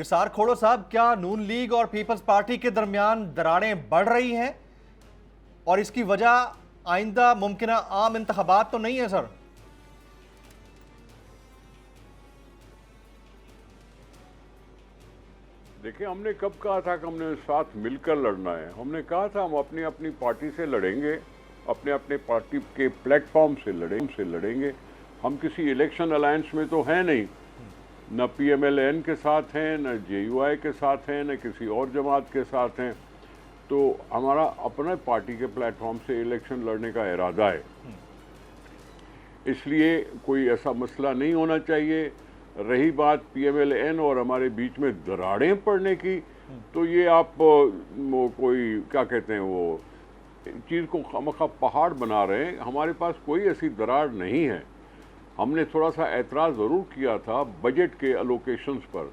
نثار کھوڑو صاحب، کیا نون لیگ اور پیپلز پارٹی کے درمیان دراڑیں بڑھ رہی ہیں اور اس کی وجہ آئندہ ممکنہ عام انتخابات تو نہیں ہے سر؟ دیکھیں، ہم نے کب کہا تھا کہ ہم نے ساتھ مل کر لڑنا ہے؟ ہم نے کہا تھا ہم اپنی اپنی پارٹی سے لڑیں گے، اپنے اپنے پارٹی کے پلیٹ فارم سے لڑیں گے۔ ہم کسی الیکشن الائنس میں تو ہیں نہیں، نہ پی ایم ایل این کے ساتھ ہیں، نہ جے یو آئی کے ساتھ ہیں، نہ کسی اور جماعت کے ساتھ ہیں۔ تو ہمارا اپنے پارٹی کے پلیٹ فارم سے الیکشن لڑنے کا ارادہ ہے، اس لیے کوئی ایسا مسئلہ نہیں ہونا چاہیے۔ رہی بات پی ایم ایل این اور ہمارے بیچ میں دراڑیں پڑنے کی، تو یہ آپ کوئی کیا کہتے ہیں وہ چیز کو خامخواہ پہاڑ بنا رہے ہیں۔ ہمارے پاس کوئی ایسی دراڑ نہیں ہے۔ ہم نے تھوڑا سا اعتراض ضرور کیا تھا بجٹ کے الوکیشنز پر،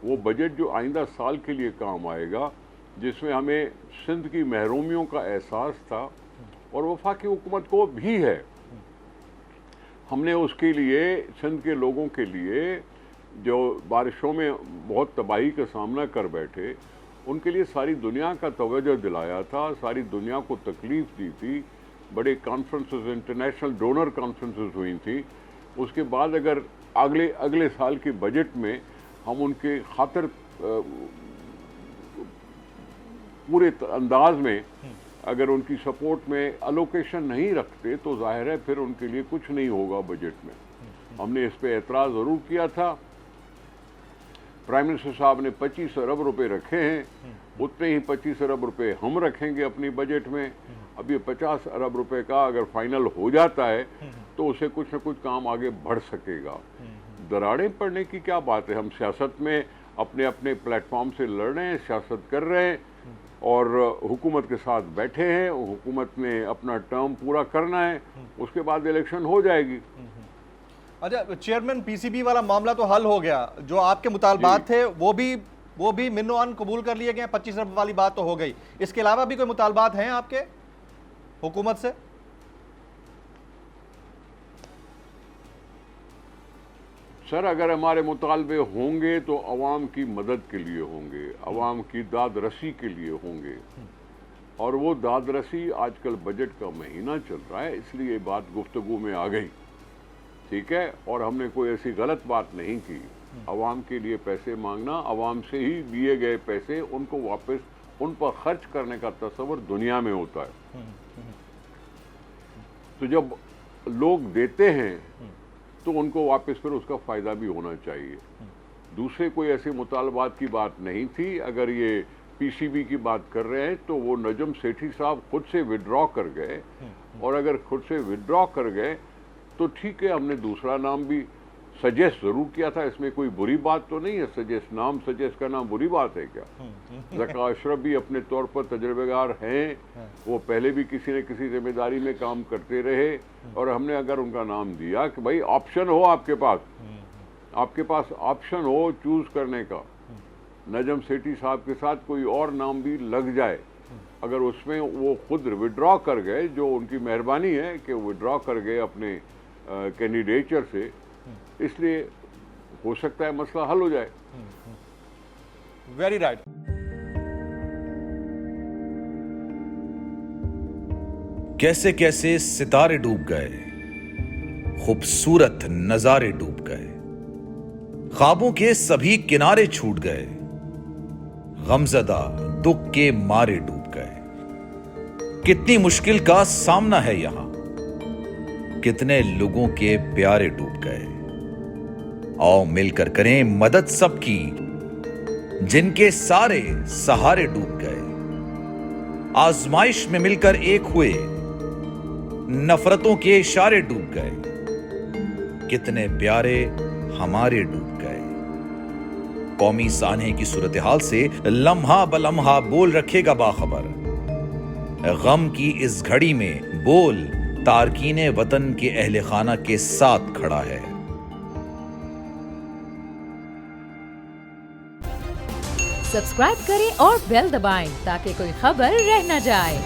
وہ بجٹ جو آئندہ سال کے لیے کام آئے گا، جس میں ہمیں سندھ کی محرومیوں کا احساس تھا اور وفاقی حکومت کو بھی ہے۔ ہم نے اس کے لیے سندھ کے لوگوں کے لیے جو بارشوں میں بہت تباہی کا سامنا کر بیٹھے، ان کے لیے ساری دنیا کا توجہ دلایا تھا، ساری دنیا کو تکلیف دی تھی۔ بڑے کانفرنسز، انٹرنیشنل ڈونر کانفرنسز ہوئی تھیں۔ اس کے بعد اگر اگلے سال کے بجٹ میں ہم ان کے خاطر پورے انداز میں اگر ان کی سپورٹ میں الوکیشن نہیں رکھتے تو ظاہر ہے پھر ان کے لیے کچھ نہیں ہوگا بجٹ میں۔ ہم نے اس پہ اعتراض ضرور کیا تھا۔ پرائم منسٹر صاحب نے 25 ارب روپے رکھے ہیں، اتنے ہی 25 ارب روپے ہم رکھیں گے اپنی بجٹ میں۔ اب یہ 50 ارب روپے کا اگر فائنل ہو جاتا ہے تو اسے کچھ نہ کچھ کام آگے بڑھ سکے گا۔ دراڑیں پڑنے کی کیا بات ہے؟ ہم سیاست میں اپنے اپنے پلیٹ فارم سے لڑ رہے ہیں، سیاست کر رہے ہیں اور حکومت کے ساتھ بیٹھے ہیں۔ حکومت نے اپنا ٹرم پورا کرنا ہے، اس کے بعد الیکشن ہو جائے گی۔ اچھا چیئرمین، پی سی بی والا معاملہ تو حل ہو گیا، جو آپ کے مطالبات تھے وہ بھی منوان قبول کر لیے گئے، 25 ارب والی بات تو ہو گئی۔ اس کے علاوہ بھی کوئی مطالبات ہیں آپ کے حکومت سے؟ سر، اگر ہمارے مطالبے ہوں گے تو عوام کی مدد کے لیے ہوں گے، عوام کی داد رسی کے لیے ہوں گے، اور وہ داد رسی آج کل بجٹ کا مہینہ چل رہا ہے، اس لیے یہ بات گفتگو میں آ گئی، ٹھیک ہے؟ اور ہم نے کوئی ایسی غلط بات نہیں کی۔ عوام کے لیے پیسے مانگنا، عوام سے ہی دیے گئے پیسے ان کو واپس ان پر خرچ کرنے کا تصور دنیا میں ہوتا ہے۔ تو جب لوگ دیتے ہیں تو ان کو واپس پھر اس کا فائدہ بھی ہونا چاہیے۔ دوسرے کوئی ایسے مطالبات کی بات نہیں تھی۔ اگر یہ پی سی بی کی بات کر رہے ہیں تو وہ نجم سیٹھی صاحب خود سے وڈرا کر گئے، اور اگر خود سے وڈرا کر گئے تو ٹھیک ہے، ہم نے دوسرا نام بھی سجیسٹ ضرور کیا تھا، اس میں کوئی بری بات تو نہیں ہے۔ سجیسٹ کرنا بری بات ہے کیا؟ ذکا اشرف بھی اپنے طور پر تجربہ کار ہیں، وہ پہلے بھی کسی نہ کسی ذمہ داری میں کام کرتے رہے، اور ہم نے اگر ان کا نام دیا کہ بھائی آپشن ہو آپ کے پاس آپشن ہو چوز کرنے کا، نجم سیٹھی صاحب کے ساتھ کوئی اور نام بھی لگ جائے، اگر اس میں وہ خود وڈرا کر گئے، جو ان کی مہربانی ہے کہ وڈرا کر گئے اپنے کینڈیڈیچر سے، اس لیے ہو سکتا ہے مسئلہ حل ہو جائے۔ Very right. کیسے کیسے ستارے ڈوب گئے، خوبصورت نظارے ڈوب گئے، خوابوں کے سبھی کنارے چھوٹ گئے، غمزدہ دکھ کے مارے ڈوب گئے۔ کتنی مشکل کا سامنا ہے یہاں، کتنے لوگوں کے پیارے ڈوب گئے۔ آؤ مل کر کریں مدد سب کی، جن کے سارے سہارے ڈوب گئے۔ آزمائش میں مل کر ایک ہوئے، نفرتوں کے اشارے ڈوب گئے، کتنے پیارے ہمارے ڈوب گئے۔ قومی سانحے کی صورتحال سے لمحہ بلمحہ بول رکھے گا باخبر، غم کی اس گھڑی میں بول تارکین وطن کے اہل خانہ کے ساتھ کھڑا ہے۔ سبسکرائب کریں اور بیل دبائیں تاکہ کوئی خبر رہ نہ جائے۔